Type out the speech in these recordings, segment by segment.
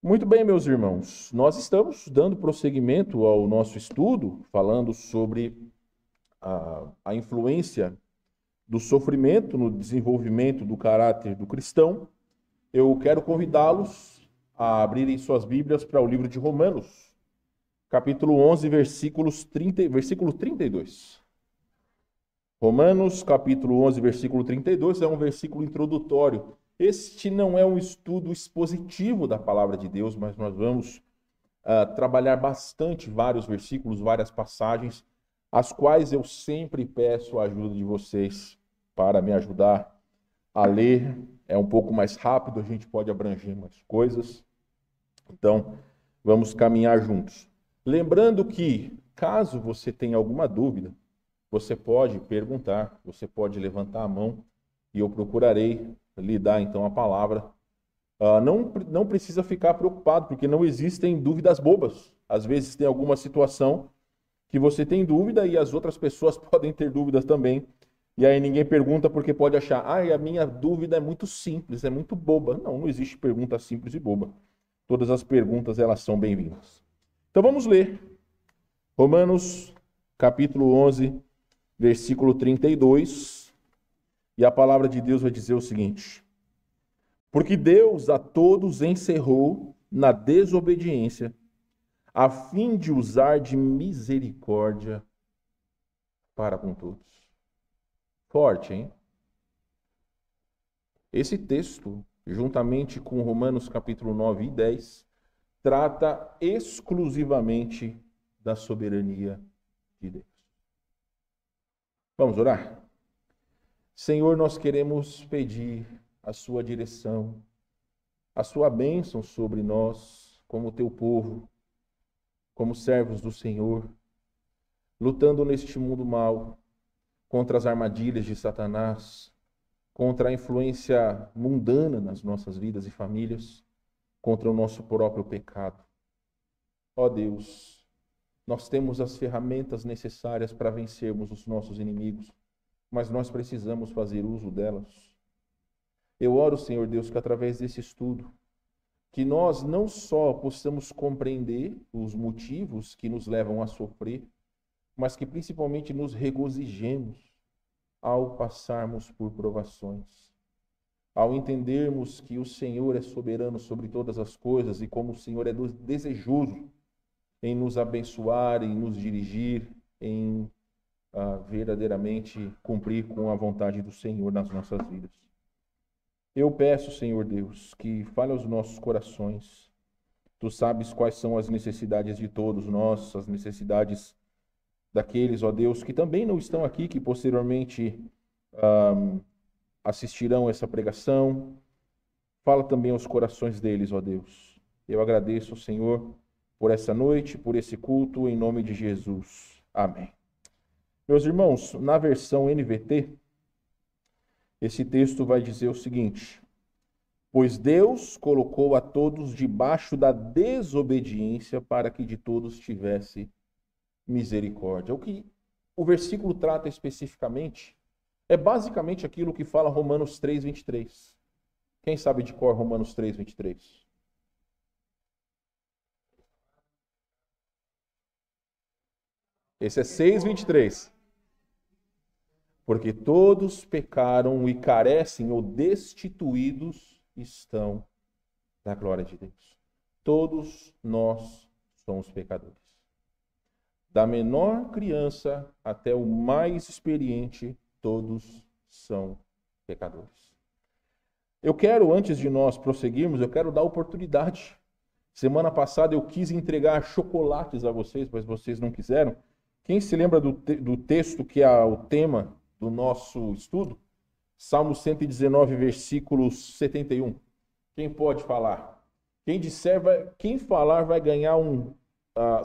Muito bem, meus irmãos, nós estamos dando prosseguimento ao nosso estudo, falando sobre a influência do sofrimento no desenvolvimento do caráter do cristão. Eu quero convidá-los a abrirem suas Bíblias para o livro de Romanos, capítulo 11, versículo 32. Romanos, capítulo 11, versículo 32, é um versículo introdutório. Este não é um estudo expositivo da palavra de Deus, mas nós vamos trabalhar bastante vários versículos, várias passagens, as quais eu sempre peço a ajuda de vocês para me ajudar a ler. É um pouco mais rápido, a gente pode abranger mais coisas. Então, vamos caminhar juntos. Lembrando que, caso você tenha alguma dúvida, você pode perguntar, você pode levantar a mão e eu procurarei lhe dar então a palavra. Não precisa ficar preocupado, porque não existem dúvidas bobas. Às vezes tem alguma situação que você tem dúvida e as outras pessoas podem ter dúvidas também. E aí ninguém pergunta porque pode achar, a minha dúvida é muito simples, é muito boba. Não, não existe pergunta simples e boba. Todas as perguntas, elas são bem-vindas. Então vamos ler. Romanos, capítulo 11, versículo 32. E a palavra de Deus vai dizer o seguinte: porque Deus a todos encerrou na desobediência, a fim de usar de misericórdia para com todos. Forte, hein? Esse texto, juntamente com Romanos capítulo 9 e 10, trata exclusivamente da soberania de Deus. Vamos orar? Senhor, nós queremos pedir a sua direção, a sua bênção sobre nós, como teu povo, como servos do Senhor, lutando neste mundo mau, contra as armadilhas de Satanás, contra a influência mundana nas nossas vidas e famílias, contra o nosso próprio pecado. Ó Deus, nós temos as ferramentas necessárias para vencermos os nossos inimigos, mas nós precisamos fazer uso delas. Eu oro, Senhor Deus, que através desse estudo, que nós não só possamos compreender os motivos que nos levam a sofrer, mas que principalmente nos regozijemos ao passarmos por provações, ao entendermos que o Senhor é soberano sobre todas as coisas e como o Senhor é desejoso em nos abençoar, em nos dirigir, em verdadeiramente cumprir com a vontade do Senhor nas nossas vidas. Eu peço, Senhor Deus, que fale aos nossos corações. Tu sabes quais são as necessidades de todos nós, as necessidades daqueles, ó Deus, que também não estão aqui, que posteriormente assistirão essa pregação. Fala também aos corações deles, ó Deus. Eu agradeço, Senhor, por essa noite, por esse culto, em nome de Jesus. Amém. Meus irmãos, na versão NVT, esse texto vai dizer o seguinte: pois Deus colocou a todos debaixo da desobediência para que de todos tivesse misericórdia. O que o versículo trata especificamente é basicamente aquilo que fala Romanos 3, 23. Quem sabe de cor Romanos 3, 23? Esse é 6, 23. Porque todos pecaram e carecem ou destituídos estão da glória de Deus. Todos nós somos pecadores. Da menor criança até o mais experiente, todos são pecadores. Eu quero, antes de nós prosseguirmos, eu quero dar oportunidade. Semana passada eu quis entregar chocolates a vocês, mas vocês não quiseram. Quem se lembra do texto que é o tema do nosso estudo? Salmo 119, versículo 71. Quem pode falar? Quem falar vai ganhar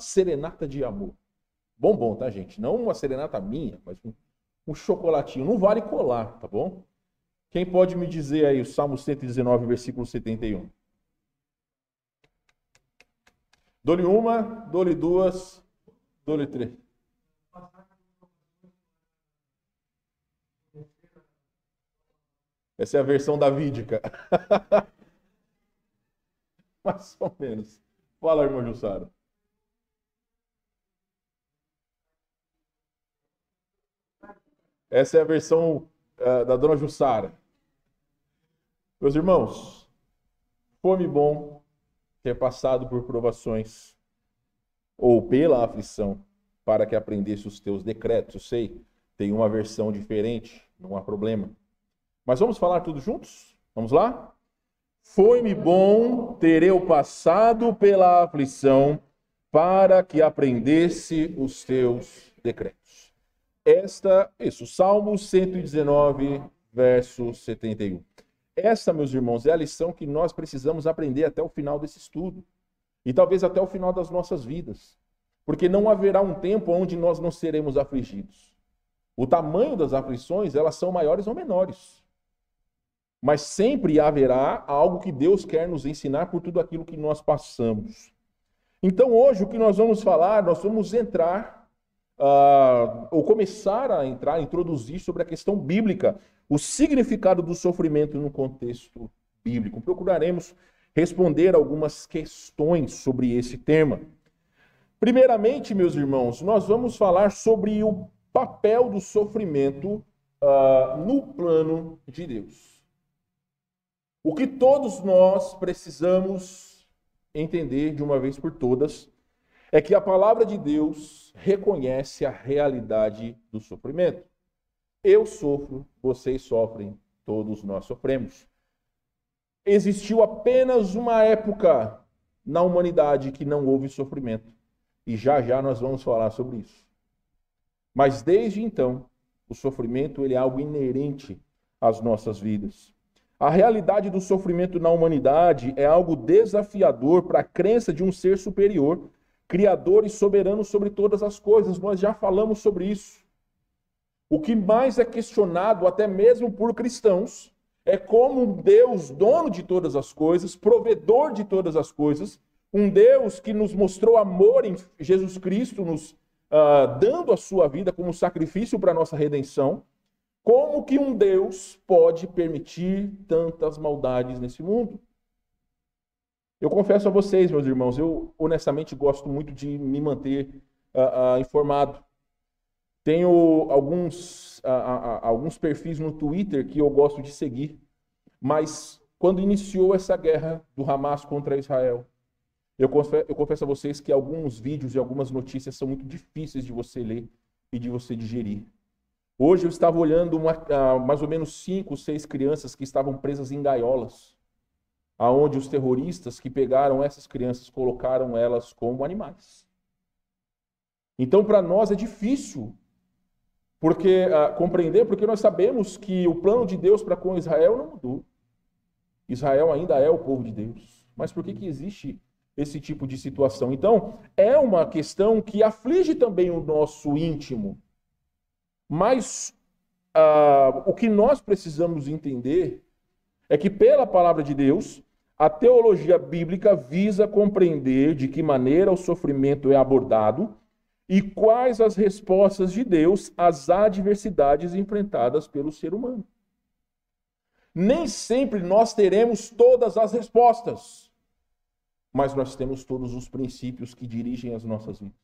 serenata de amor. Bombom, tá, gente? Não uma serenata minha, mas um chocolatinho. Não vale colar, tá bom? Quem pode me dizer aí o Salmo 119, versículo 71? Dou-lhe uma, dou-lhe duas, dou-lhe três. Essa é a versão davídica. Mais ou menos. Fala, irmão Jussara. Essa é a versão da dona Jussara. Meus irmãos, foi-me bom ter passado por provações ou pela aflição para que aprendesse os teus decretos. Eu sei, tem uma versão diferente, não há problema. Mas vamos falar tudo juntos? Vamos lá? Foi-me bom ter eu passado pela aflição para que aprendesse os teus decretos. Isso, Salmo 119, verso 71. Essa, meus irmãos, é a lição que nós precisamos aprender até o final desse estudo. E talvez até o final das nossas vidas. Porque não haverá um tempo onde nós não seremos afligidos. O tamanho das aflições, elas são maiores ou menores. Mas sempre haverá algo que Deus quer nos ensinar por tudo aquilo que nós passamos. Então hoje o que nós vamos falar, nós vamos entrar, ou começar a entrar, introduzir sobre a questão bíblica, o significado do sofrimento no contexto bíblico. Procuraremos responder algumas questões sobre esse tema. Primeiramente, meus irmãos, nós vamos falar sobre o papel do sofrimento no plano de Deus. O que todos nós precisamos entender de uma vez por todas é que a palavra de Deus reconhece a realidade do sofrimento. Eu sofro, vocês sofrem, todos nós sofremos. Existiu apenas uma época na humanidade que não houve sofrimento. E já já nós vamos falar sobre isso. Mas desde então, o sofrimento ele é algo inerente às nossas vidas. A realidade do sofrimento na humanidade é algo desafiador para a crença de um ser superior, criador e soberano sobre todas as coisas. Nós já falamos sobre isso. O que mais é questionado, até mesmo por cristãos, é como um Deus, dono de todas as coisas, provedor de todas as coisas, um Deus que nos mostrou amor em Jesus Cristo, nos dando a sua vida como sacrifício para a nossa redenção. Como que um Deus pode permitir tantas maldades nesse mundo? Eu confesso a vocês, meus irmãos, eu honestamente gosto muito de me manter informado. Tenho alguns perfis no Twitter que eu gosto de seguir, mas quando iniciou essa guerra do Hamas contra Israel, eu confesso a vocês que alguns vídeos e algumas notícias são muito difíceis de você ler e de você digerir. Hoje eu estava olhando mais ou menos 5, 6 crianças que estavam presas em gaiolas, aonde os terroristas que pegaram essas crianças colocaram elas como animais. Então, para nós é difícil compreender, porque nós sabemos que o plano de Deus para com Israel não mudou. Israel ainda é o povo de Deus. Mas por que existe esse tipo de situação? Então, é uma questão que aflige também o nosso íntimo. Mas o que nós precisamos entender é que, pela palavra de Deus, a teologia bíblica visa compreender de que maneira o sofrimento é abordado e quais as respostas de Deus às adversidades enfrentadas pelo ser humano. Nem sempre nós teremos todas as respostas, mas nós temos todos os princípios que dirigem as nossas vidas.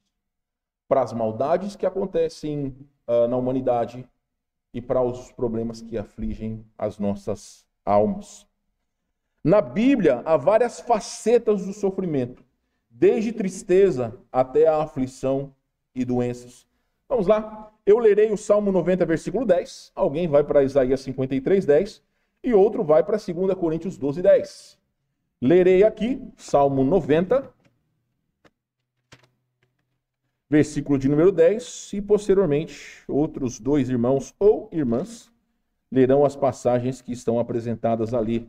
Para as maldades que acontecem na humanidade e para os problemas que afligem as nossas almas. Na Bíblia, há várias facetas do sofrimento, desde tristeza até a aflição e doenças. Vamos lá, eu lerei o Salmo 90, versículo 10, alguém vai para Isaías 53, 10, e outro vai para 2 Coríntios 12, 10. Lerei aqui, Salmo 90, versículo de número 10, e posteriormente outros dois irmãos ou irmãs lerão as passagens que estão apresentadas ali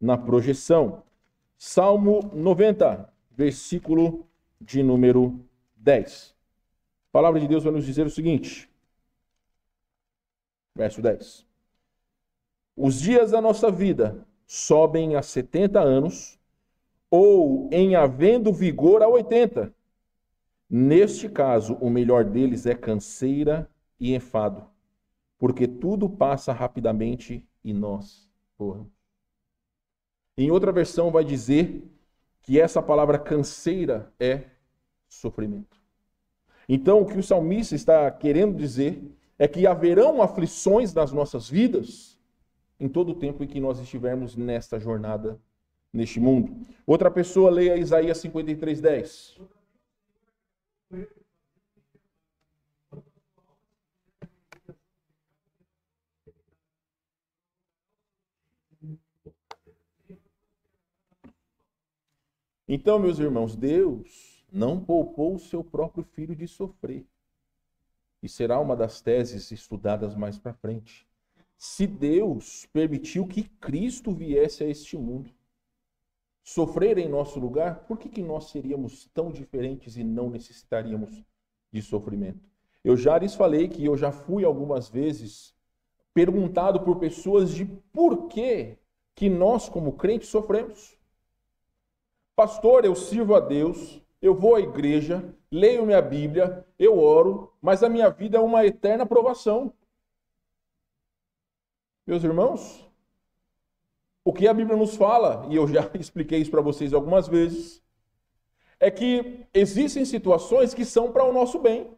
na projeção. Salmo 90, versículo de número 10. A palavra de Deus vai nos dizer o seguinte, verso 10. Os dias da nossa vida sobem a 70 anos, ou em havendo vigor a 80. Neste caso, o melhor deles é canseira e enfado, porque tudo passa rapidamente e nós corremos. Em outra versão vai dizer que essa palavra canseira é sofrimento. Então, o que o salmista está querendo dizer é que haverão aflições nas nossas vidas em todo o tempo em que nós estivermos nesta jornada, neste mundo. Outra pessoa, leia Isaías 53:10. Então, meus irmãos, Deus não poupou o seu próprio filho de sofrer. E será uma das teses estudadas mais para frente. Se Deus permitiu que Cristo viesse a este mundo, sofrer em nosso lugar, por que nós seríamos tão diferentes e não necessitaríamos de sofrimento? Eu já lhes falei que eu já fui algumas vezes perguntado por pessoas de por que nós, como crentes, sofremos. Pastor, eu sirvo a Deus, eu vou à igreja, leio minha Bíblia, eu oro, mas a minha vida é uma eterna provação. Meus irmãos, o que a Bíblia nos fala, e eu já expliquei isso para vocês algumas vezes, é que existem situações que são para o nosso bem.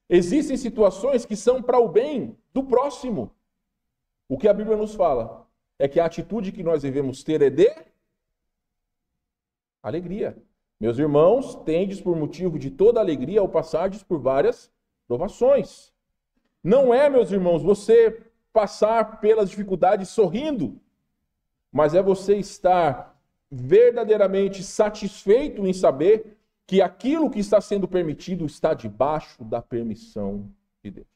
Existem situações que são para o bem do próximo. O que a Bíblia nos fala é que a atitude que nós devemos ter é de alegria. Meus irmãos, tendes por motivo de toda alegria ao passardes por várias provações. Não é, meus irmãos, você passar pelas dificuldades sorrindo, mas é você estar verdadeiramente satisfeito em saber que aquilo que está sendo permitido está debaixo da permissão de Deus.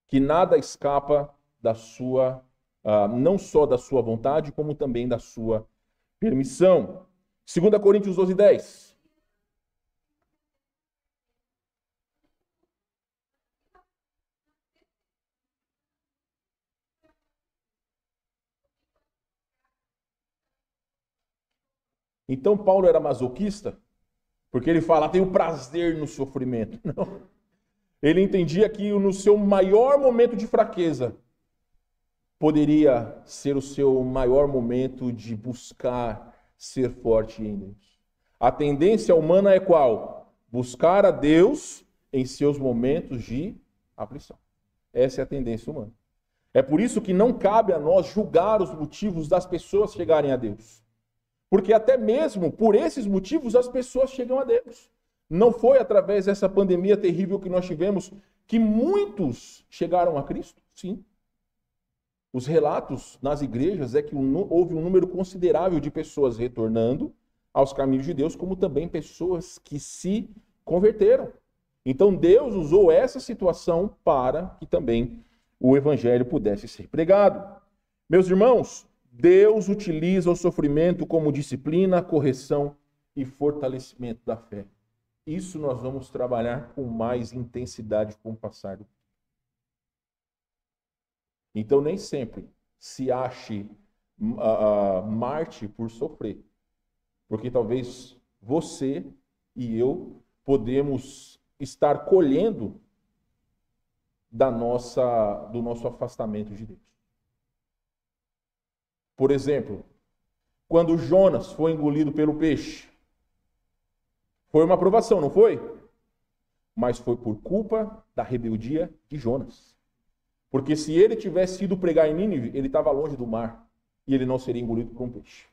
Que nada escapa da sua, não só da sua vontade, como também da sua permissão. 2 Coríntios 12:10. Então Paulo era masoquista? Porque ele fala, tem o prazer no sofrimento. Não. Ele entendia que no seu maior momento de fraqueza, poderia ser o seu maior momento de buscar ser forte em Deus. A tendência humana é qual? Buscar a Deus em seus momentos de aflição. Essa é a tendência humana. É por isso que não cabe a nós julgar os motivos das pessoas chegarem a Deus. Porque até mesmo por esses motivos as pessoas chegam a Deus. Não foi através dessa pandemia terrível que nós tivemos que muitos chegaram a Cristo? Sim. Os relatos nas igrejas é que houve um número considerável de pessoas retornando aos caminhos de Deus, como também pessoas que se converteram. Então Deus usou essa situação para que também o evangelho pudesse ser pregado. Meus irmãos, Deus utiliza o sofrimento como disciplina, correção e fortalecimento da fé. Isso nós vamos trabalhar com mais intensidade com o passar do tempo. Então nem sempre se ache Marte por sofrer. Porque talvez você e eu podemos estar colhendo do nosso afastamento de Deus. Por exemplo, quando Jonas foi engolido pelo peixe, foi uma provação, não foi? Mas foi por culpa da rebeldia de Jonas. Porque se ele tivesse ido pregar em Nínive, ele estava longe do mar e ele não seria engolido por um peixe.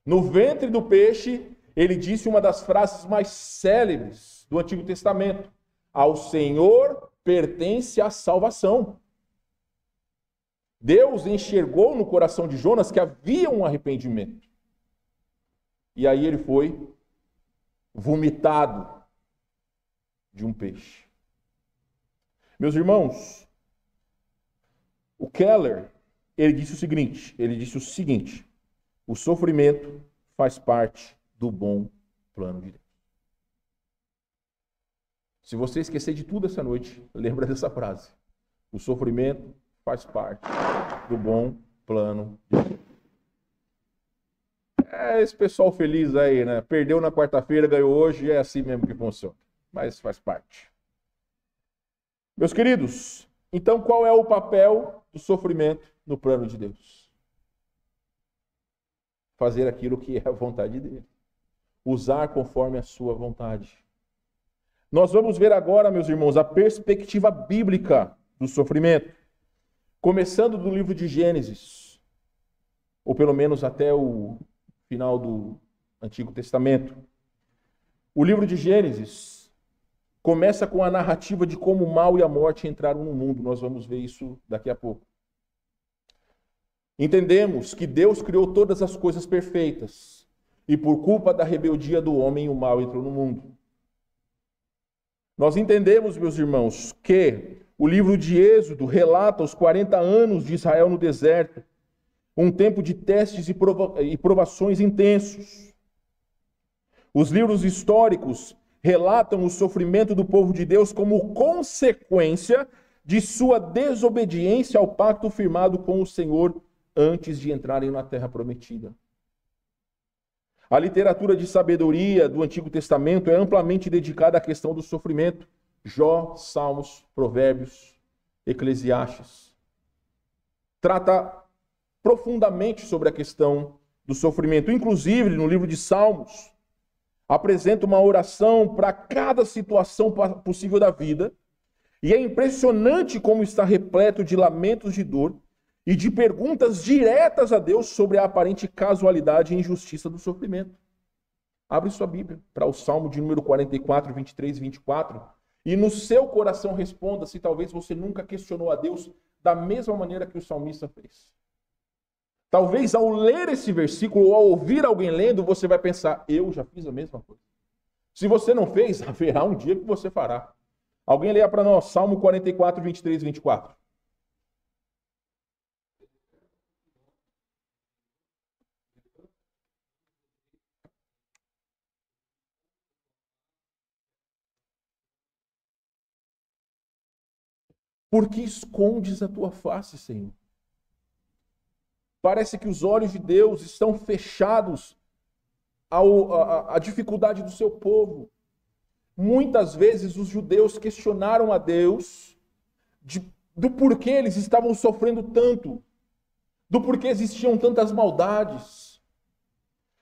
No ventre do peixe, ele disse uma das frases mais célebres do Antigo Testamento: ao Senhor pertence a salvação. Deus enxergou no coração de Jonas que havia um arrependimento. E aí ele foi vomitado de um peixe. Meus irmãos, o Keller, ele disse o seguinte: o sofrimento faz parte do bom plano de Deus. Se você esquecer de tudo essa noite, lembra dessa frase. O sofrimento faz parte do bom plano de Deus. É esse pessoal feliz aí, né? Perdeu na quarta-feira, ganhou hoje, é assim mesmo que funciona. Mas faz parte. Meus queridos, então qual é o papel do sofrimento no plano de Deus? fazer aquilo que é a vontade dele. Usar conforme a sua vontade. Nós vamos ver agora, meus irmãos, a perspectiva bíblica do sofrimento. Começando do livro de Gênesis, ou pelo menos até o final do Antigo Testamento. O livro de Gênesis começa com a narrativa de como o mal e a morte entraram no mundo. Nós vamos ver isso daqui a pouco. Entendemos que Deus criou todas as coisas perfeitas e por culpa da rebeldia do homem o mal entrou no mundo. Nós entendemos, meus irmãos, que o livro de Êxodo relata os 40 anos de Israel no deserto, um tempo de testes e provações intensos. Os livros históricos relatam o sofrimento do povo de Deus como consequência de sua desobediência ao pacto firmado com o Senhor antes de entrarem na terra prometida. A literatura de sabedoria do Antigo Testamento é amplamente dedicada à questão do sofrimento. Jó, Salmos, Provérbios, Eclesiastes. Trata profundamente sobre a questão do sofrimento. Inclusive, no livro de Salmos, apresenta uma oração para cada situação possível da vida. E é impressionante como está repleto de lamentos de dor e de perguntas diretas a Deus sobre a aparente casualidade e injustiça do sofrimento. Abre sua Bíblia para o Salmo de número 44, 23 e 24, e no seu coração responda se talvez você nunca questionou a Deus da mesma maneira que o salmista fez. Talvez ao ler esse versículo ou ao ouvir alguém lendo, você vai pensar, eu já fiz a mesma coisa. Se você não fez, haverá um dia que você fará. Alguém leia para nós, Salmo 44, 23 e 24. Por que escondes a tua face, Senhor? Parece que os olhos de Deus estão fechados à dificuldade do seu povo. Muitas vezes os judeus questionaram a Deus do porquê eles estavam sofrendo tanto, do porquê existiam tantas maldades.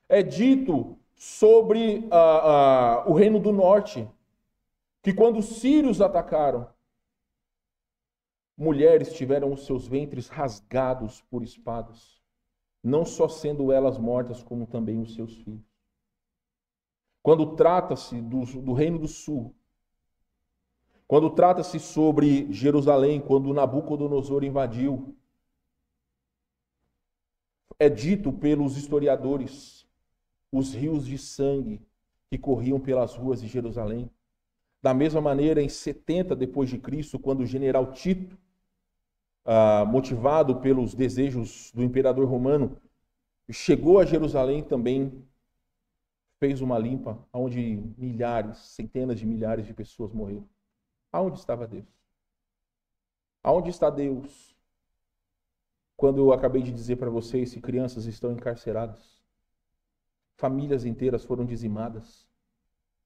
É dito sobre o reino do norte, que quando os sírios atacaram, mulheres tiveram os seus ventres rasgados por espadas, não só sendo elas mortas, como também os seus filhos. Quando trata-se do Reino do Sul, quando trata-se sobre Jerusalém, quando Nabucodonosor invadiu, é dito pelos historiadores os rios de sangue que corriam pelas ruas de Jerusalém. Da mesma maneira, em 70 depois de Cristo, quando o general Tito, motivado pelos desejos do imperador romano, chegou a Jerusalém, também fez uma limpa, onde milhares, centenas de milhares de pessoas morreram. Aonde estava Deus? Aonde está Deus? Quando eu acabei de dizer para vocês que crianças estão encarceradas, famílias inteiras foram dizimadas.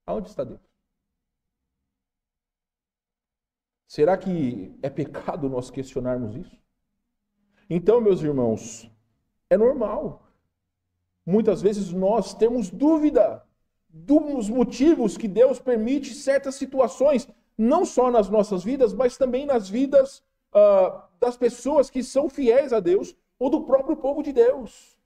Aonde está Deus? Será que é pecado nós questionarmos isso? Então, meus irmãos, é normal. Muitas vezes nós temos dúvida dos motivos que Deus permite certas situações, não só nas nossas vidas, mas também nas vidas das pessoas que são fiéis a Deus ou do próprio povo de Deus.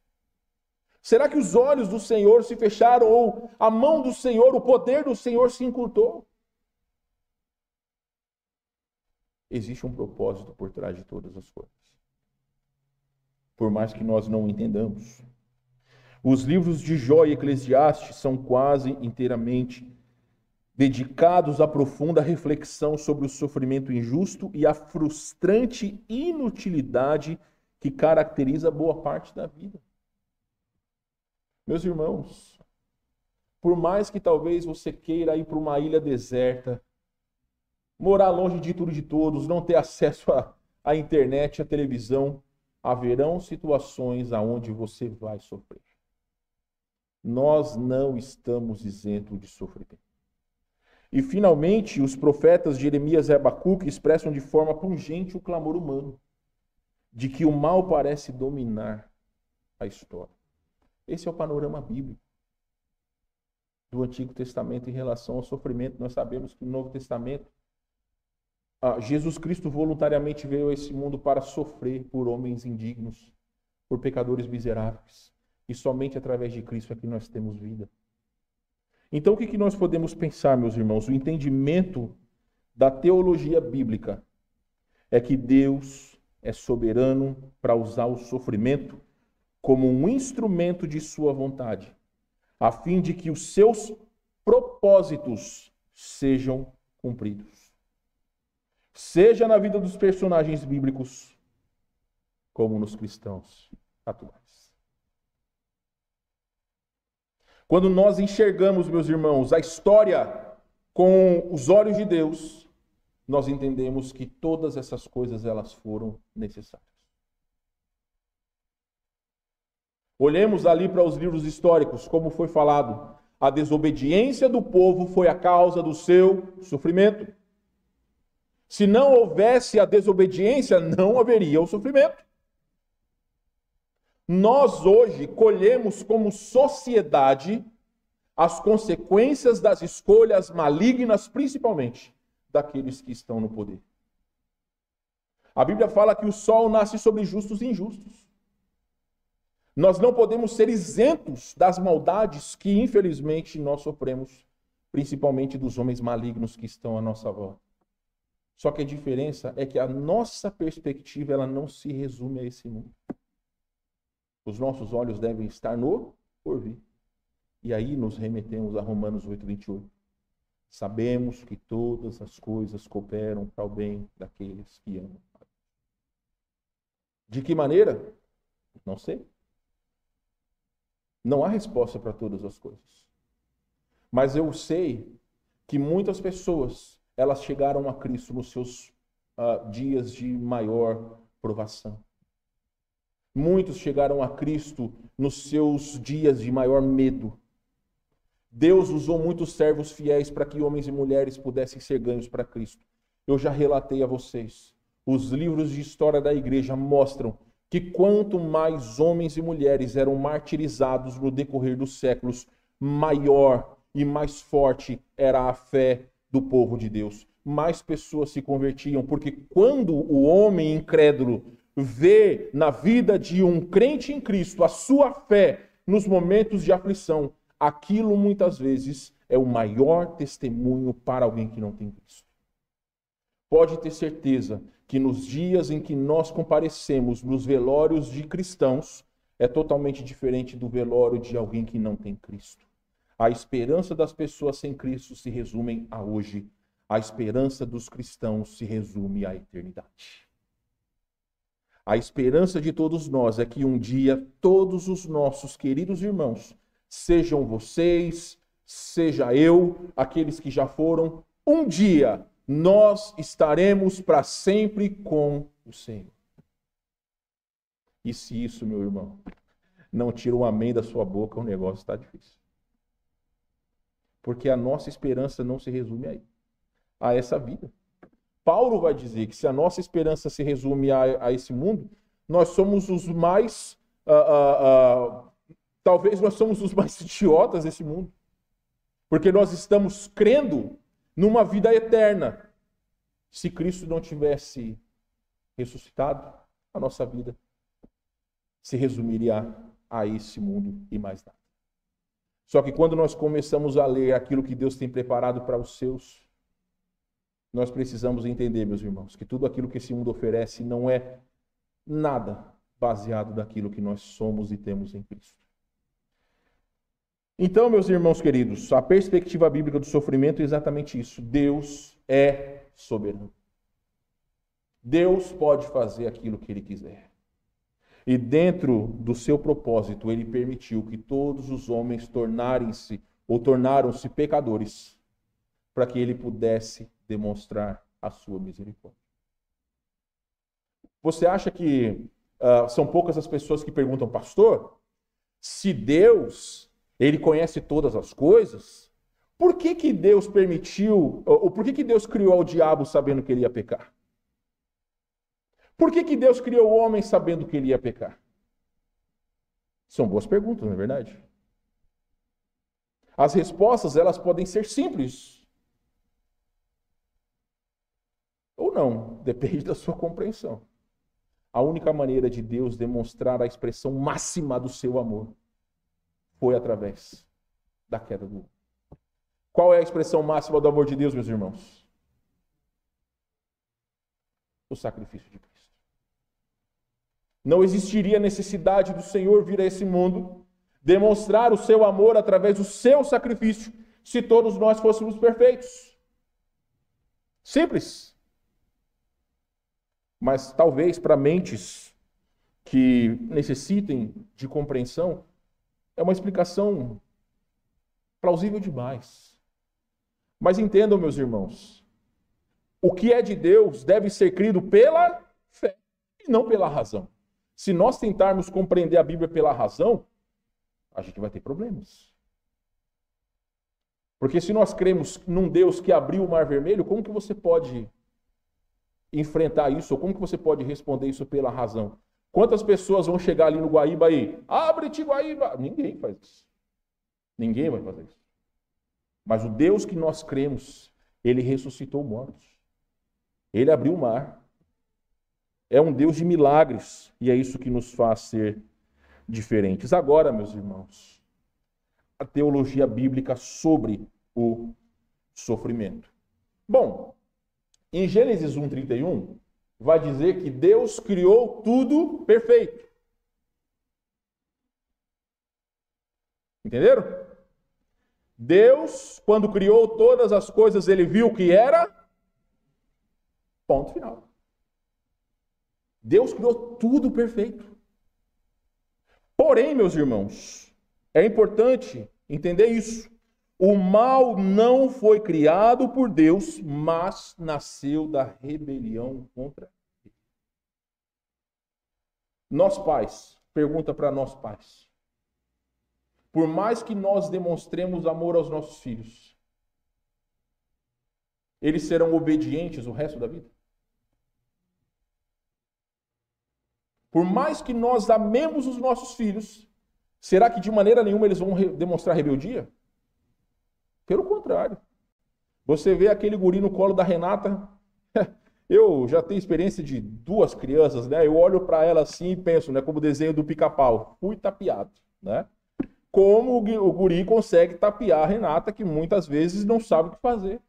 Será que os olhos do Senhor se fecharam ou a mão do Senhor, o poder do Senhor se encurtou? Existe um propósito por trás de todas as coisas. Por mais que nós não entendamos. Os livros de Jó e Eclesiastes são quase inteiramente dedicados à profunda reflexão sobre o sofrimento injusto e a frustrante inutilidade que caracteriza boa parte da vida. Meus irmãos, por mais que talvez você queira ir para uma ilha deserta, morar longe de tudo e de todos, não ter acesso à internet, à televisão, haverão situações aonde você vai sofrer. Nós não estamos isentos de sofrimento. E, finalmente, os profetas Jeremias e Abacuque expressam de forma pungente o clamor humano, de que o mal parece dominar a história. Esse é o panorama bíblico do Antigo Testamento em relação ao sofrimento. Nós sabemos que no Novo Testamento, Jesus Cristo voluntariamente veio a esse mundo para sofrer por homens indignos, por pecadores miseráveis. E somente através de Cristo é que nós temos vida. Então, o que nós podemos pensar, meus irmãos? O entendimento da teologia bíblica é que Deus é soberano para usar o sofrimento como um instrumento de sua vontade, a fim de que os seus propósitos sejam cumpridos. Seja na vida dos personagens bíblicos, como nos cristãos atuais. Quando nós enxergamos, meus irmãos, a história com os olhos de Deus, nós entendemos que todas essas coisas elas foram necessárias. Olhemos ali para os livros históricos, como foi falado, a desobediência do povo foi a causa do seu sofrimento. Se não houvesse a desobediência, não haveria o sofrimento. Nós hoje colhemos como sociedade as consequências das escolhas malignas, principalmente daqueles que estão no poder. A Bíblia fala que o sol nasce sobre justos e injustos. Nós não podemos ser isentos das maldades que, infelizmente, nós sofremos, principalmente dos homens malignos que estão à nossa volta. Só que a diferença é que a nossa perspectiva ela não se resume a esse mundo. Os nossos olhos devem estar no porvir. E aí nos remetemos a Romanos 8:28. Sabemos que todas as coisas cooperam para o bem daqueles que amam. De que maneira? Não sei. Não há resposta para todas as coisas. Mas eu sei que muitas pessoas, elas chegaram a Cristo nos seus dias de maior provação. Muitos chegaram a Cristo nos seus dias de maior medo. Deus usou muitos servos fiéis para que homens e mulheres pudessem ser ganhos para Cristo. Eu já relatei a vocês. Os livros de história da igreja mostram que quanto mais homens e mulheres eram martirizados no decorrer dos séculos, maior e mais forte era a fé do povo de Deus. Mais pessoas se convertiam, porque quando o homem incrédulo vê na vida de um crente em Cristo a sua fé nos momentos de aflição, aquilo muitas vezes é o maior testemunho para alguém que não tem Cristo. Pode ter certeza que nos dias em que nós comparecemos nos velórios de cristãos, é totalmente diferente do velório de alguém que não tem Cristo. A esperança das pessoas sem Cristo se resume a hoje. A esperança dos cristãos se resume à eternidade. A esperança de todos nós é que um dia todos os nossos queridos irmãos, sejam vocês, seja eu, aqueles que já foram, um dia nós estaremos para sempre com o Senhor. E se isso, meu irmão, não tira um amém da sua boca, o negócio está difícil. Porque a nossa esperança não se resume a essa vida. Paulo vai dizer que se a nossa esperança se resume a esse mundo, nós somos os mais... talvez nós somos os mais idiotas desse mundo. Porque nós estamos crendo numa vida eterna. Se Cristo não tivesse ressuscitado, a nossa vida se resumiria a esse mundo e mais nada. Só que quando nós começamos a ler aquilo que Deus tem preparado para os seus, nós precisamos entender, meus irmãos, que tudo aquilo que esse mundo oferece não é nada baseado naquilo que nós somos e temos em Cristo. Então, meus irmãos queridos, a perspectiva bíblica do sofrimento é exatamente isso. Deus é soberano. Deus pode fazer aquilo que Ele quiser. E dentro do seu propósito, Ele permitiu que todos os homens tornaram-se pecadores, para que Ele pudesse demonstrar a sua misericórdia. Você acha que são poucas as pessoas que perguntam, pastor, se Deus... Ele conhece todas as coisas? Por que Deus permitiu, ou por que Deus criou o diabo sabendo que ele ia pecar? Por que Deus criou o homem sabendo que ele ia pecar? São boas perguntas, não é verdade? As respostas, elas podem ser simples. Ou não, depende da sua compreensão. A única maneira de Deus demonstrar a expressão máxima do seu amor foi através da queda do homem. Qual é a expressão máxima do amor de Deus, meus irmãos? O sacrifício de Cristo. Não existiria necessidade do Senhor vir a esse mundo, demonstrar o seu amor através do seu sacrifício, se todos nós fôssemos perfeitos. Simples. Mas talvez para mentes que necessitem de compreensão, é uma explicação plausível demais. Mas entendam, meus irmãos, o que é de Deus deve ser crido pela fé e não pela razão. Se nós tentarmos compreender a Bíblia pela razão, a gente vai ter problemas. Porque se nós cremos num Deus que abriu o Mar Vermelho, como que você pode enfrentar isso? Ou como que você pode responder isso pela razão? Quantas pessoas vão chegar ali no Guaíba aí? Abre-te, Guaíba! Ninguém faz isso. Ninguém vai fazer isso. Mas o Deus que nós cremos, ele ressuscitou mortos. Ele abriu o mar. É um Deus de milagres. E é isso que nos faz ser diferentes. Agora, meus irmãos, a teologia bíblica sobre o sofrimento. Bom, em Gênesis 1:31, vai dizer que Deus criou tudo perfeito. Entenderam? Deus, quando criou todas as coisas, ele viu que era ponto final. Deus criou tudo perfeito. Porém, meus irmãos, é importante entender isso. O mal não foi criado por Deus, mas nasceu da rebelião contra ele. Nós pais, pergunta para nós pais. Por mais que nós demonstremos amor aos nossos filhos, eles serão obedientes o resto da vida? Por mais que nós amemos os nossos filhos, será que de maneira nenhuma eles vão demonstrar rebeldia? Pelo contrário. Você vê aquele guri no colo da Renata. Eu já tenho experiência de 2 crianças, né? Eu olho para ela assim e penso, né? Como o desenho do Pica-Pau. Fui tapeado, né? Como o guri consegue tapear a Renata, que muitas vezes não sabe o que fazer.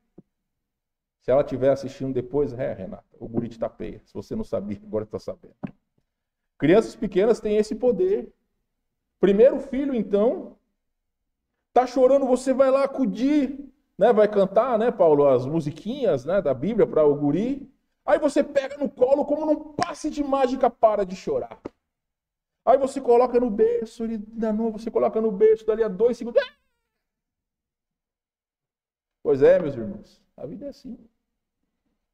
Se ela estiver assistindo depois, Renata, o guri te tapeia. Se você não sabia, agora está sabendo. Crianças pequenas têm esse poder. Primeiro filho, então, tá chorando, você vai lá acudir, né? Vai cantar, né, Paulo, as musiquinhas, né, da Bíblia para o guri. Aí você pega no colo, como num passe de mágica, para de chorar. Aí você coloca no berço, ele danou, você coloca no berço, dali a 2 segundos. Pois é, meus irmãos, a vida é assim.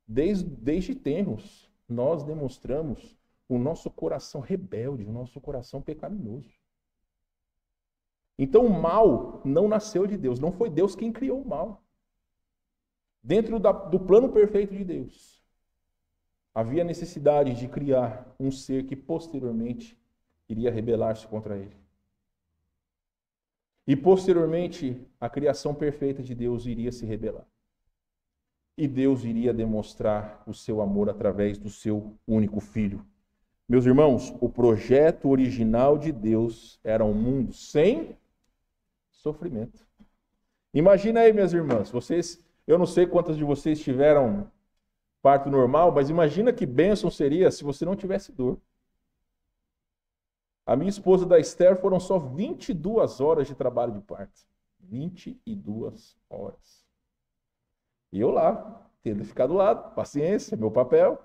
Desde tenros, nós demonstramos o nosso coração rebelde, o nosso coração pecaminoso. Então o mal não nasceu de Deus, não foi Deus quem criou o mal. Dentro do plano perfeito de Deus, havia necessidade de criar um ser que posteriormente iria rebelar-se contra ele. E posteriormente, a criação perfeita de Deus iria se rebelar. E Deus iria demonstrar o seu amor através do seu único filho. Meus irmãos, o projeto original de Deus era um mundo sem sofrimento. Imagina aí, minhas irmãs, eu não sei quantas de vocês tiveram parto normal, mas imagina que bênção seria se você não tivesse dor. A minha esposa da Esther foram só 22 horas de trabalho de parto. 22 horas. E eu lá, tendo que ficar do lado, paciência, meu papel.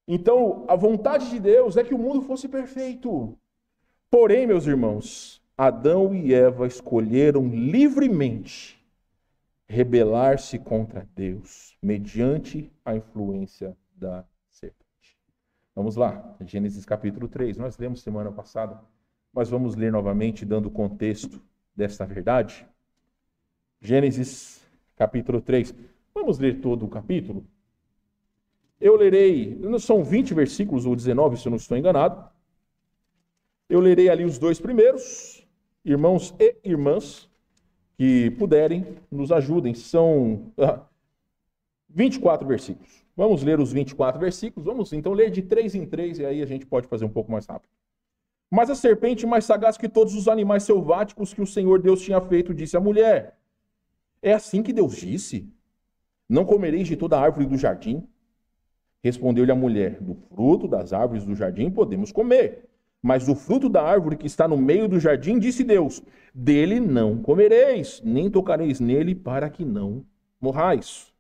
Então, a vontade de Deus é que o mundo fosse perfeito. Porém, meus irmãos, Adão e Eva escolheram livremente rebelar-se contra Deus, mediante a influência da serpente. Vamos lá, Gênesis capítulo 3. Nós lemos semana passada, mas vamos ler novamente, dando contexto desta verdade. Gênesis capítulo 3. Vamos ler todo o capítulo? Eu lerei, são 20 versículos, ou 19, se eu não estou enganado. Eu lerei ali os dois primeiros, irmãos e irmãs, que puderem, nos ajudem. São 24 versículos. Vamos ler os 24 versículos. Vamos então ler de 3 em 3 e aí a gente pode fazer um pouco mais rápido. Mas a serpente, mais sagaz que todos os animais selváticos que o Senhor Deus tinha feito, disse à mulher: é assim que Deus disse? Não comereis de toda árvore do jardim? Respondeu-lhe a mulher: do fruto das árvores do jardim podemos comer, mas do fruto da árvore que está no meio do jardim, disse Deus: dele não comereis, nem tocareis nele, para que não morrais.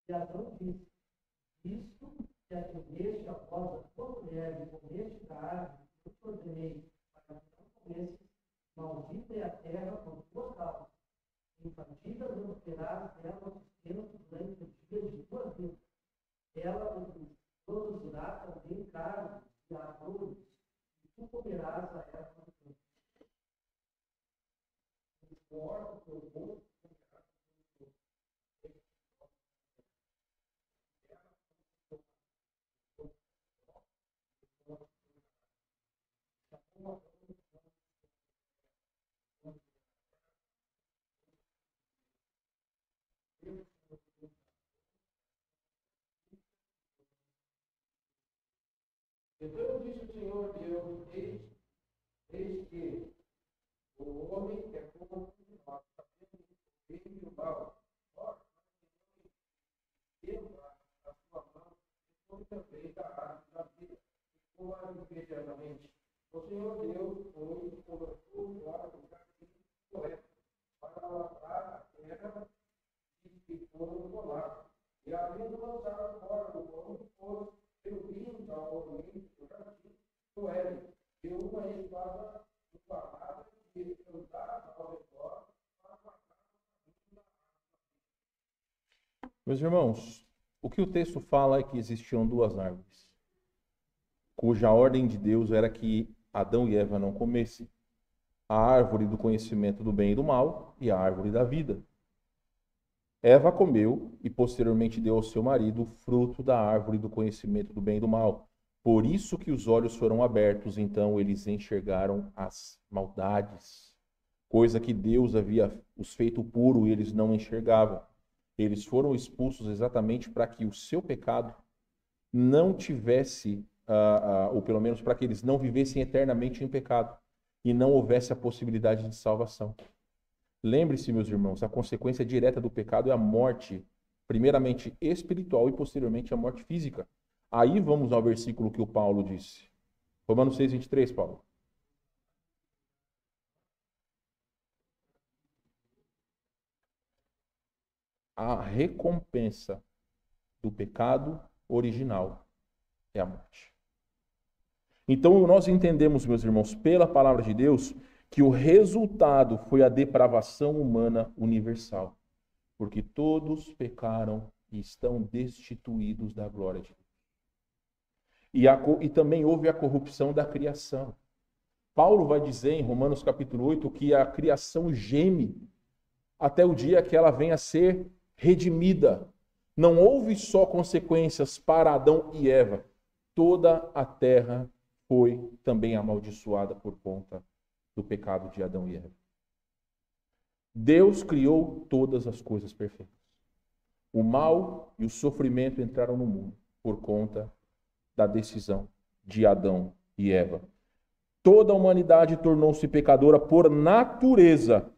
E Adão disse: visto que a comeste após a tua mulher e comeste da árvore que eu te ordenei para que não comesses, maldita é a terra por tua causa. Em fadiga não terás dela o sustento durante os dias de tua vida. Ela produzirá também carne e árvores, e tu comerás a erva do campo. Importa o teu corpo. Então disse o Senhor Deus: eis que o homem é como um nós, sabendo o bem e o mal. Ora, Deus a sua mão, e foi também da árvore da vida, e com a viver eternamente. O Senhor Deus foi e colocou fora do jardim correto, para lavrar a terra e ficou no lado. E havendo lançado fora o homem, pôs seu vinho ao oriente do jardim do Éden, e uma espada inflamada que andava ao redor para matar o da. Meus irmãos, o que o texto fala é que existiam duas árvores, cuja ordem de Deus era que Adão e Eva não comessem: a árvore do conhecimento do bem e do mal e a árvore da vida. Eva comeu e posteriormente deu ao seu marido o fruto da árvore do conhecimento do bem e do mal. Por isso que os olhos foram abertos, então eles enxergaram as maldades, coisa que Deus havia os feito puro e eles não enxergavam. Eles foram expulsos exatamente para que o seu pecado não tivesse, ou pelo menos para que eles não vivessem eternamente em pecado. e não houvesse a possibilidade de salvação. Lembre-se, meus irmãos, a consequência direta do pecado é a morte, primeiramente espiritual e posteriormente a morte física. Aí vamos ao versículo que o Paulo disse. Romanos 6, 23, Paulo. A recompensa do pecado original é a morte. Então nós entendemos, meus irmãos, pela palavra de Deus, que o resultado foi a depravação humana universal, porque todos pecaram e estão destituídos da glória de Deus. E também houve a corrupção da criação. Paulo vai dizer em Romanos capítulo 8 que a criação geme até o dia que ela venha a ser redimida. Não houve só consequências para Adão e Eva. Toda a terra foi também amaldiçoada por conta do pecado de Adão e Eva. Deus criou todas as coisas perfeitas. O mal e o sofrimento entraram no mundo por conta da decisão de Adão e Eva. Toda a humanidade tornou-se pecadora por natureza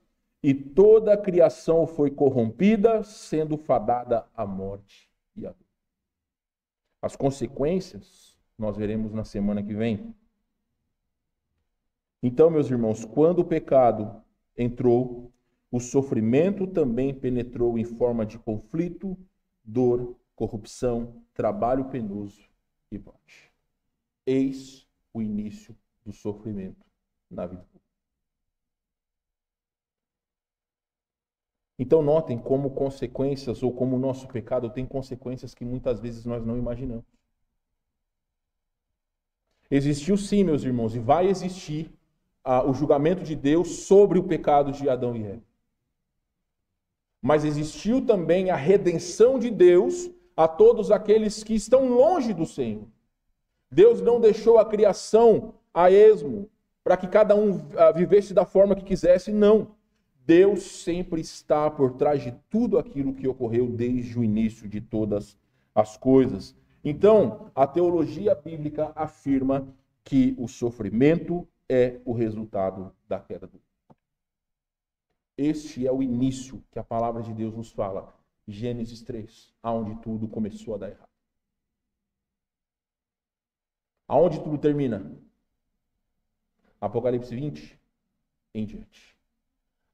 e toda a criação foi corrompida, sendo fadada à morte e à dor. As consequências nós veremos na semana que vem. Então, meus irmãos, quando o pecado entrou, o sofrimento também penetrou em forma de conflito, dor, corrupção, trabalho penoso e morte. Eis o início do sofrimento na vida. Então, notem como consequências, ou como o nosso pecado tem consequências que muitas vezes nós não imaginamos. Existiu sim, meus irmãos, e vai existir o julgamento de Deus sobre o pecado de Adão e Eva. Mas existiu também a redenção de Deus a todos aqueles que estão longe do Senhor. Deus não deixou a criação a esmo, para que cada um vivesse da forma que quisesse, não. Deus sempre está por trás de tudo aquilo que ocorreu desde o início de todas as coisas. Então, a teologia bíblica afirma que o sofrimento é o resultado da queda do homem. Este é o início que a palavra de Deus nos fala. Gênesis 3, aonde tudo começou a dar errado. Aonde tudo termina? Apocalipse 20 em diante.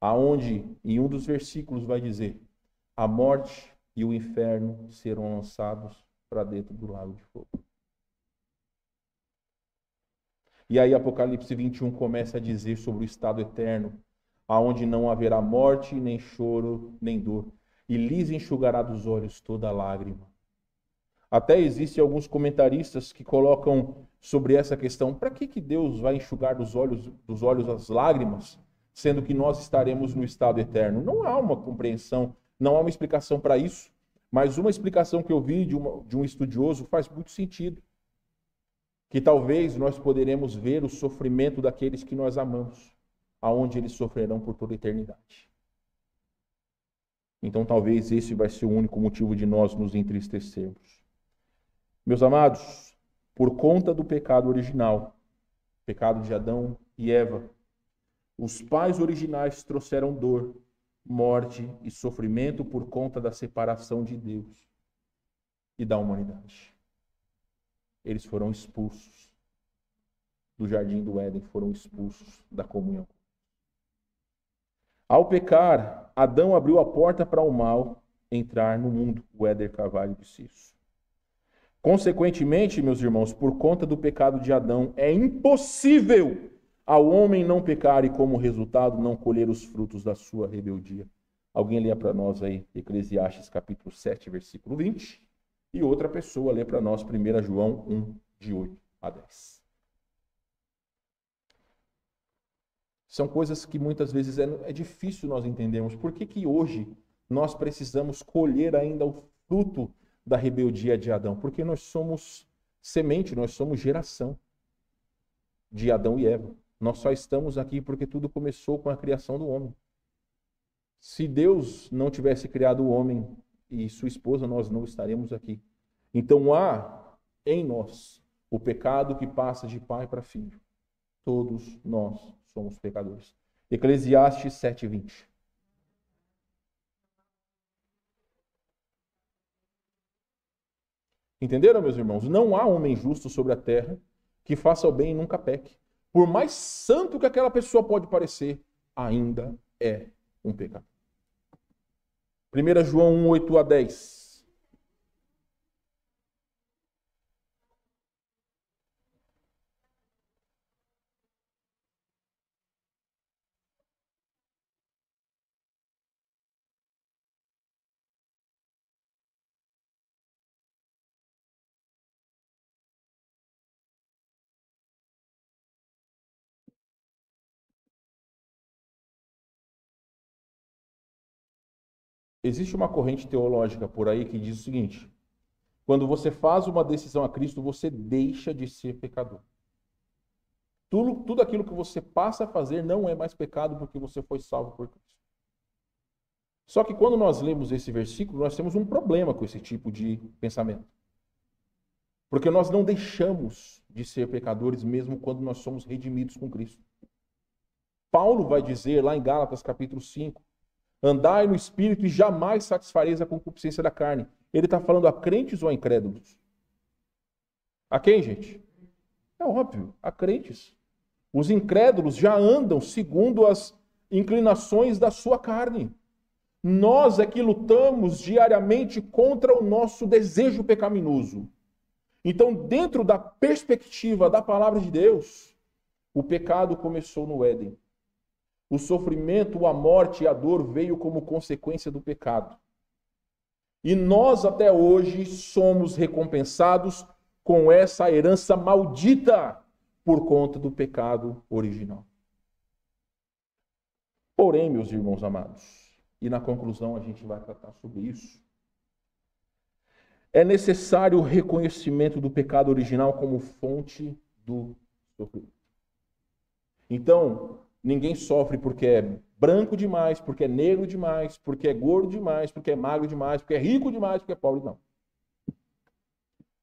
Aonde, em um dos versículos, vai dizer: a morte e o inferno serão lançados para dentro do lago de fogo. E aí Apocalipse 21 começa a dizer sobre o estado eterno, aonde não haverá morte, nem choro, nem dor, e lhes enxugará dos olhos toda lágrima. Até existem alguns comentaristas que colocam sobre essa questão: para que Deus vai enxugar dos olhos as lágrimas, sendo que nós estaremos no estado eterno? Não há uma compreensão, não há uma explicação para isso, mas uma explicação que eu vi de um estudioso faz muito sentido. Que talvez nós poderemos ver o sofrimento daqueles que nós amamos, aonde eles sofrerão por toda a eternidade. Então talvez esse vai ser o único motivo de nós nos entristecermos. Meus amados, por conta do pecado original, pecado de Adão e Eva, os pais originais trouxeram dor, morte e sofrimento por conta da separação de Deus e da humanidade. Eles foram expulsos do jardim do Éden, foram expulsos da comunhão. Ao pecar, Adão abriu a porta para o mal entrar no mundo. O Éder Carvalho disse isso. Consequentemente, meus irmãos, por conta do pecado de Adão, é impossível ao homem não pecar e, como resultado, não colher os frutos da sua rebeldia. Alguém lê para nós aí Eclesiastes capítulo 7, versículo 20. E outra pessoa lê para nós 1 João 1, de 8 a 10. São coisas que muitas vezes é difícil nós entendermos. Por que hoje nós precisamos colher ainda o fruto da rebeldia de Adão? Porque nós somos semente, nós somos geração de Adão e Eva. Nós só estamos aqui porque tudo começou com a criação do homem. Se Deus não tivesse criado o homem e sua esposa, nós não estaremos aqui. Então há em nós o pecado que passa de pai para filho. Todos nós somos pecadores. Eclesiastes 7:20. Entenderam, meus irmãos? Não há homem justo sobre a terra que faça o bem e nunca peque. Por mais santo que aquela pessoa pode parecer, ainda é um pecado. 1 João 1:8-10. Existe uma corrente teológica por aí que diz o seguinte: quando você faz uma decisão a Cristo, você deixa de ser pecador. Tudo aquilo que você passa a fazer não é mais pecado porque você foi salvo por Cristo. Só que quando nós lemos esse versículo, nós temos um problema com esse tipo de pensamento. Porque nós não deixamos de ser pecadores mesmo quando nós somos redimidos com Cristo. Paulo vai dizer lá em Gálatas capítulo 5, andai no Espírito e jamais satisfareis a concupiscência da carne. Ele está falando a crentes ou a incrédulos? A quem, gente? É óbvio, a crentes. Os incrédulos já andam segundo as inclinações da sua carne. Nós é que lutamos diariamente contra o nosso desejo pecaminoso. Então, dentro da perspectiva da palavra de Deus, o pecado começou no Éden. O sofrimento, a morte e a dor veio como consequência do pecado. E nós até hoje somos recompensados com essa herança maldita por conta do pecado original. Porém, meus irmãos amados, e na conclusão a gente vai tratar sobre isso, é necessário o reconhecimento do pecado original como fonte do sofrimento. Então, ninguém sofre porque é branco demais, porque é negro demais, porque é gordo demais, porque é magro demais, porque é rico demais, porque é pobre, não.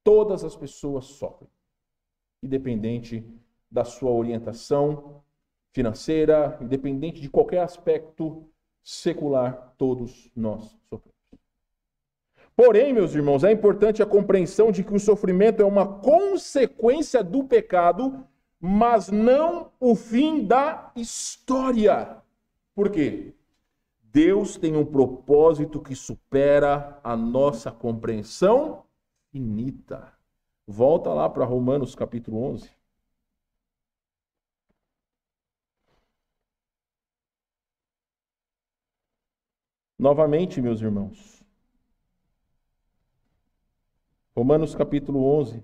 Todas as pessoas sofrem, independente da sua orientação financeira, independente de qualquer aspecto secular, todos nós sofremos. Porém, meus irmãos, é importante a compreensão de que o sofrimento é uma consequência do pecado, mas não o fim da história. Por quê? Deus tem um propósito que supera a nossa compreensão finita. Volta lá para Romanos capítulo 11. Novamente, meus irmãos. Romanos capítulo 11.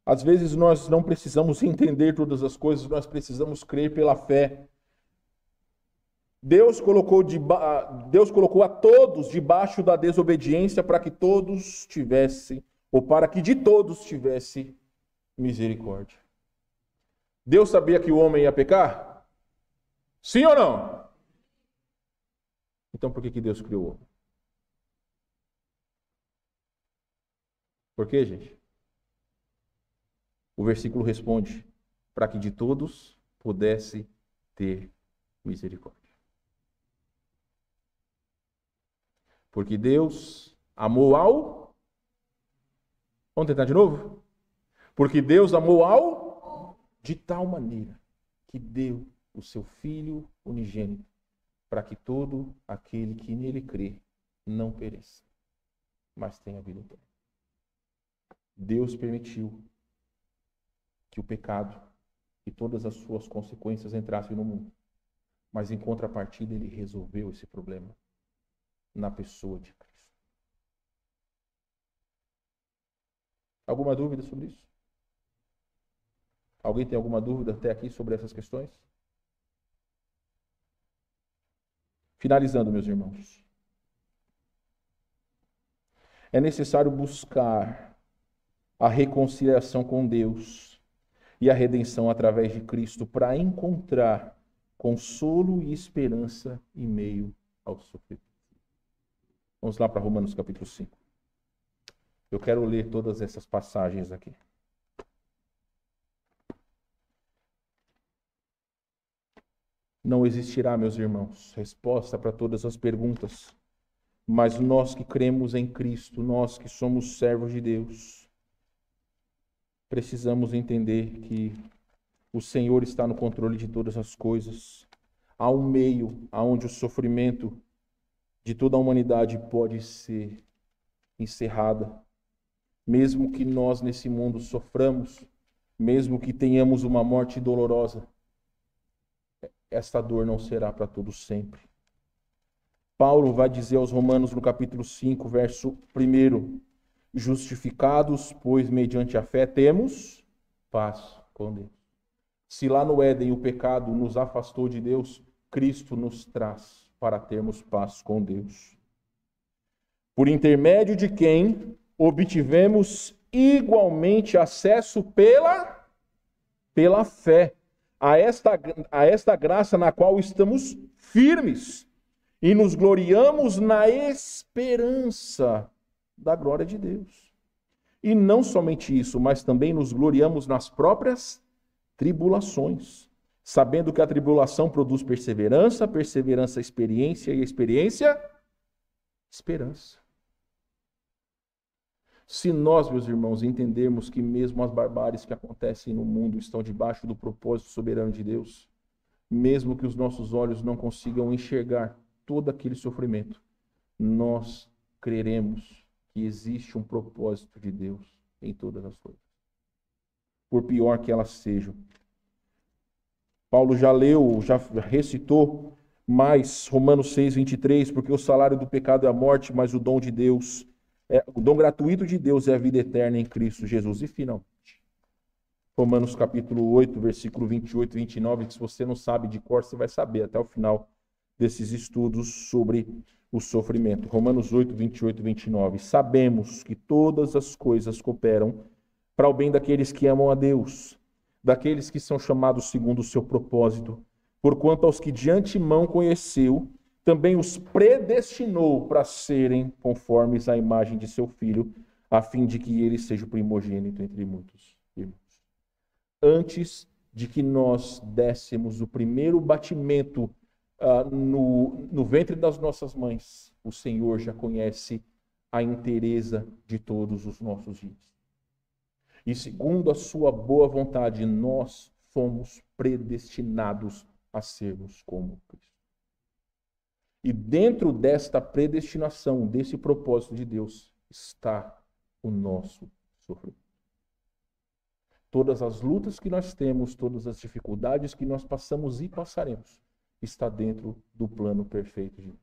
Às vezes nós não precisamos entender todas as coisas, nós precisamos crer pela fé. Deus colocou a todos debaixo da desobediência para que todos tivessem, ou para que de todos tivesse misericórdia. Deus sabia que o homem ia pecar? Sim ou não? Então por que Deus criou o homem? Por quê, gente? O versículo responde: para que de todos pudesse ter misericórdia. Porque Deus amou ao... Vamos tentar de novo? Porque Deus amou ao... de tal maneira que deu o seu Filho unigênito, para que todo aquele que nele crê não pereça, mas tenha vida eterna. Deus permitiu que o pecado e todas as suas consequências entrassem no mundo. Mas em contrapartida ele resolveu esse problema na pessoa de Cristo. Alguma dúvida sobre isso? Alguém tem alguma dúvida até aqui sobre essas questões? Finalizando, meus irmãos. É necessário buscar a reconciliação com Deus e a redenção através de Cristo para encontrar consolo e esperança em meio ao sofrimento. Vamos lá para Romanos capítulo 5. Eu quero ler todas essas passagens aqui. Não existirá, meus irmãos, resposta para todas as perguntas. Mas nós que cremos em Cristo, nós que somos servos de Deus, precisamos entender que o Senhor está no controle de todas as coisas. Há um meio aonde o sofrimento de toda a humanidade pode ser encerrado. Mesmo que nós nesse mundo soframos, mesmo que tenhamos uma morte dolorosa, esta dor não será para todos sempre. Paulo vai dizer aos Romanos no capítulo 5, verso 1: justificados, pois mediante a fé temos paz com Deus. Se lá no Éden o pecado nos afastou de Deus, Cristo nos traz para termos paz com Deus. Por intermédio de quem obtivemos igualmente acesso pela fé a esta graça na qual estamos firmes e nos gloriamos na esperança da glória de Deus. E não somente isso, mas também nos gloriamos nas próprias tribulações, sabendo que a tribulação produz perseverança, perseverança, experiência, e a experiência, esperança. Se nós, meus irmãos, entendermos que mesmo as barbáries que acontecem no mundo estão debaixo do propósito soberano de Deus, mesmo que os nossos olhos não consigam enxergar todo aquele sofrimento, nós creremos que existe um propósito de Deus em todas as coisas, por pior que elas sejam. Paulo já leu, já recitou mais Romanos 6:23, porque o salário do pecado é a morte, mas o dom de Deus, o dom gratuito de Deus é a vida eterna em Cristo Jesus. E finalmente, Romanos capítulo 8, versículo 28 e 29, que se você não sabe de cor, você vai saber até o final desses estudos sobre o sofrimento. Romanos 8, 28 e 29. Sabemos que todas as coisas cooperam para o bem daqueles que amam a Deus, daqueles que são chamados segundo o seu propósito. Porquanto aos que de antemão conheceu, também os predestinou para serem conformes à imagem de seu Filho, a fim de que ele seja o primogênito entre muitos irmãos. Antes de que nós dessemos o primeiro batimento no ventre das nossas mães, o Senhor já conhece a inteireza de todos os nossos dias. E segundo a sua boa vontade, nós fomos predestinados a sermos como Cristo. E dentro desta predestinação, desse propósito de Deus, está o nosso sofrimento. Todas as lutas que nós temos, todas as dificuldades que nós passamos e passaremos, está dentro do plano perfeito de Deus.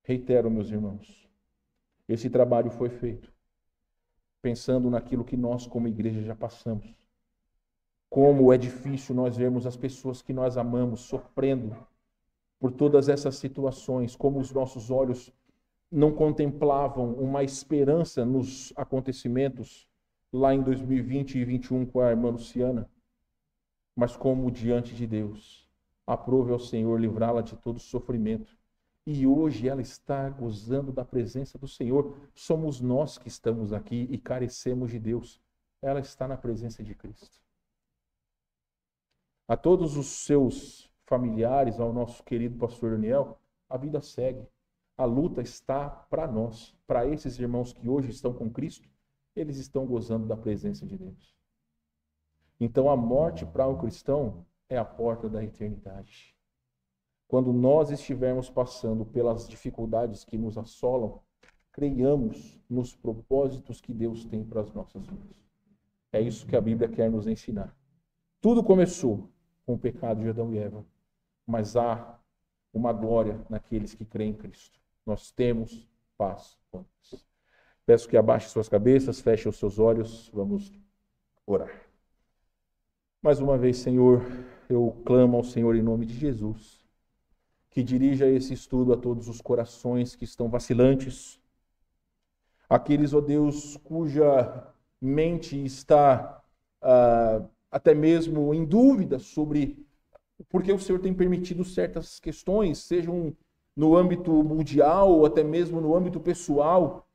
Reitero, meus irmãos, esse trabalho foi feito pensando naquilo que nós como igreja já passamos. Como é difícil nós vermos as pessoas que nós amamos sofrendo por todas essas situações, como os nossos olhos não contemplavam uma esperança nos acontecimentos lá em 2020 e 2021 com a irmã Luciana, mas como diante de Deus, aprove ao Senhor livrá-la de todo sofrimento. E hoje ela está gozando da presença do Senhor. Somos nós que estamos aqui e carecemos de Deus. Ela está na presença de Cristo. A todos os seus familiares, ao nosso querido pastor Daniel, a vida segue. A luta está para nós, para esses irmãos que hoje estão com Cristo, eles estão gozando da presença de Deus. Então a morte para o cristão é a porta da eternidade. Quando nós estivermos passando pelas dificuldades que nos assolam, creiamos nos propósitos que Deus tem para as nossas vidas. É isso que a Bíblia quer nos ensinar. Tudo começou com o pecado de Adão e Eva, mas há uma glória naqueles que creem em Cristo. Nós temos paz com Deus. Peço que abaixe suas cabeças, feche os seus olhos, vamos orar. Mais uma vez, Senhor, eu clamo ao Senhor em nome de Jesus, que dirija esse estudo a todos os corações que estão vacilantes, aqueles, ó Deus, cuja mente está até mesmo em dúvida sobre por que o Senhor tem permitido certas questões, sejam no âmbito mundial ou até mesmo no âmbito pessoal.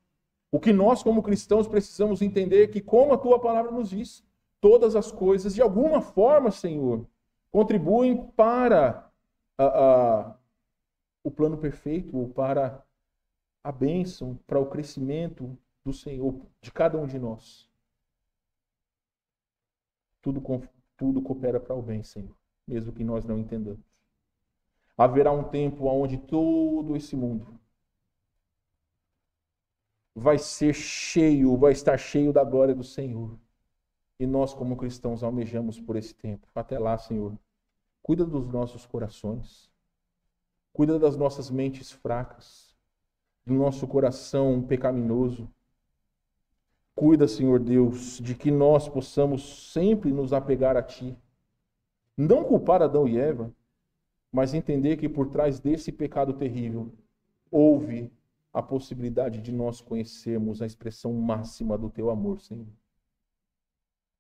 O que nós, como cristãos, precisamos entender é que, como a Tua palavra nos diz, todas as coisas, de alguma forma, Senhor, contribuem para o plano perfeito, ou para a bênção, para o crescimento do Senhor, de cada um de nós. Tudo coopera para o bem, Senhor, mesmo que nós não entendamos. Haverá um tempo onde todo esse mundo vai estar cheio da glória do Senhor. E nós, como cristãos, almejamos por esse tempo. Até lá, Senhor, cuida dos nossos corações, cuida das nossas mentes fracas, do nosso coração pecaminoso. Cuida, Senhor Deus, de que nós possamos sempre nos apegar a Ti. Não culpar Adão e Eva, mas entender que por trás desse pecado terrível houve a possibilidade de nós conhecermos a expressão máxima do Teu amor, Senhor.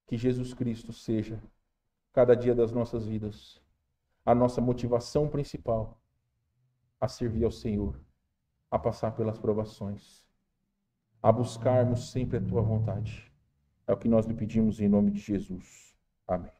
Que Jesus Cristo seja, cada dia das nossas vidas, a nossa motivação principal a servir ao Senhor, a passar pelas provações, a buscarmos sempre a Tua vontade. É o que nós lhe pedimos em nome de Jesus. Amém.